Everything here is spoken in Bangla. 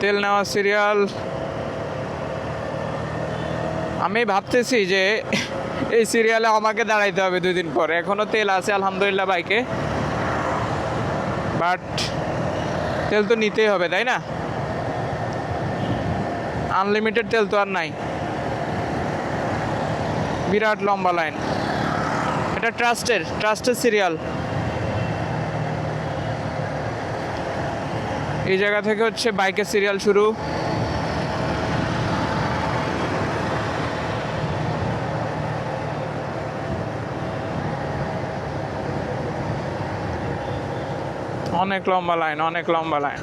তেল নেওয়া সিরিয়াল। আমি ভাবতেছি যে এই সিরিয়ালে আমাকে দাঁড়াইতে হবে 2 দিন পর। এখনও তেল আছে আলহামদুলিল্লাহ বাইকে, বাট তেল তো নিতেই হবে, তাই না? আনলিমিটেড তেল তো আর নাই। বিরাট লম্বা লাইন। এটা ট্রাস্টের সিরিয়াল। এই জায়গা থেকে হচ্ছে বাইকের সিরিয়াল শুরু। অনেক লম্বা লাইন, অনেক লম্বা লাইন।